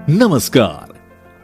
नमस्कार।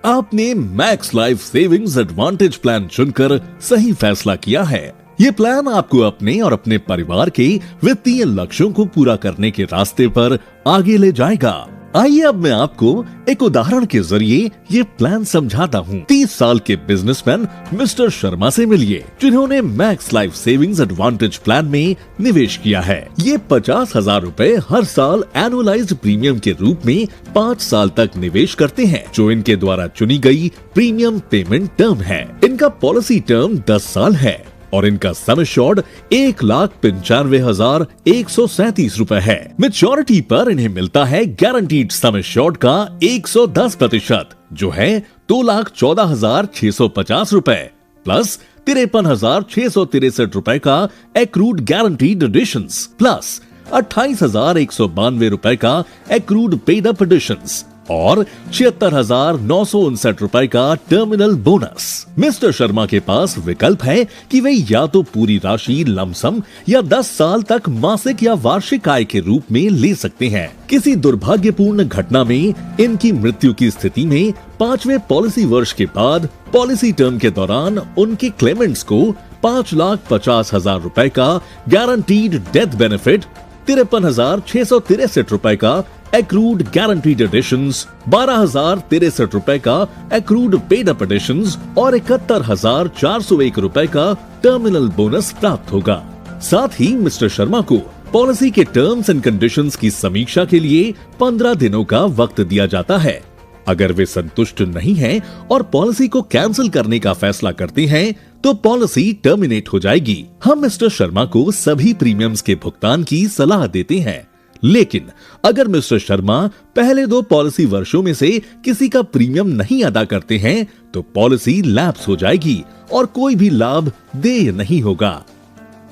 आपने max life savings advantage plan चुनकर सही फैसला किया है। ये प्लान आपको अपने और अपने परिवार के वित्तीय लक्ष्यों को पूरा करने के रास्ते पर आगे ले जाएगा। आइए अब मैं आपको एक उदाहरण के जरिए ये प्लान समझाता हूँ। 30 साल के बिजनेसमैन मिस्टर शर्मा से मिलिए, जिन्होंने max life savings advantage plan में निवेश किया है। ये 50,000 रुपए हर साल एनुअलाइज्ड प्रीमियम के रूप में 5 साल तक निवेश करते हैं, जो इनके द्वारा चुनी गई प्रीमियम पेमेंट टर्म है। इनका पॉलिसी टर्म 10 साल है और इनका सम एश्योर्ड 1,95,137 रुपए है। मैच्योरिटी पर इन्हें मिलता है गारंटीड सम एश्योर्ड का 110%, जो है 2,14,650 रुपए प्लस 53,663 रुपए का एक्रूड गारंटीड एडिशंस प्लस 28,192 रुपए का एक्रूड पेड अप एडिशंस और 76,959 रुपए का टर्मिनल बोनस। मिस्टर शर्मा के पास विकल्प है कि वे या तो पूरी राशि लमसम या 10 साल तक मासिक या वार्षिक आय के रूप में ले सकते हैं। किसी दुर्भाग्यपूर्ण घटना में इनकी मृत्यु की स्थिति में 5वें पॉलिसी वर्ष के बाद पॉलिसी टर्म के दौरान उनके क्लेमेंट्स को 5,50,000 रुपए का गारंटीड डेथ बेनिफिट, 53,663 रुपए का एक्रूड गारंटीड एडिशंस, 12,063 रुपए का एक्रूड पेड अप एडिशंस और 71,401 रुपए का टर्मिनल बोनस प्राप्त होगा। साथ ही मिस्टर शर्मा को पॉलिसी के टर्म्स एंड कंडीशंस की समीक्षा के लिए 15 दिनों का वक्त दिया जाता है। अगर वे संतुष्ट नहीं हैं और पॉलिसी को कैंसिल करने का फैसला करते हैं तो पॉलिसी टर्मिनेट हो जाएगी। हम मिस्टर शर्मा को सभी प्रीमियम्स के भुगतान की सलाह देते हैं, लेकिन अगर मिस्टर शर्मा पहले 2 पॉलिसी वर्षों में से किसी का प्रीमियम नहीं अदा करते हैं तो पॉलिसी लैप्स हो जाएगी और कोई भी लाभ देय नहीं होगा।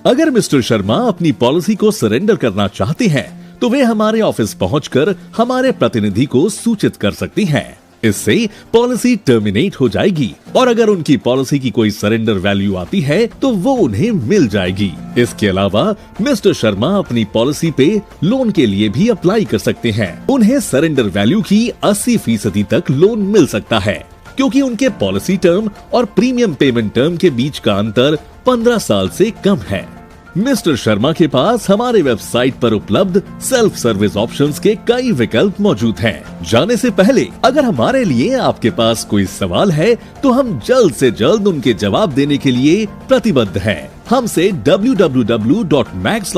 अगर मिस्टर शर्मा अपनी पॉलिसी को सरेंडर करना चाहते हैं तो वे हमारे ऑफिस पहुंचकर हमारे प्रतिनिधि को सूचित कर सकती हैं। इससे पॉलिसी टर्मिनेट हो जाएगी और अगर उनकी पॉलिसी की कोई सरेंडर वैल्यू आती है तो वो उन्हें मिल जाएगी। इसके अलावा मिस्टर शर्मा अपनी पॉलिसी पे लोन के लिए भी अप्लाई कर सकते हैं। उन्हें सरेंडर वैल्यू की 80% तक लोन मिल सकता है, क्योंकि उनके पॉलिसी टर्म और प्रीमियम पेमेंट टर्म के बीच का अंतर 15 साल से कम है। मिस्टर शर्मा के पास हमारे वेबसाइट पर उपलब्ध सेल्फ सर्विस ऑप्शंस के कई विकल्प मौजूद हैं। जाने से पहले अगर हमारे लिए आपके पास कोई सवाल है तो हम जल्द से जल्द उनके जवाब देने के लिए प्रतिबद्ध हैं। हमसे www.maxlife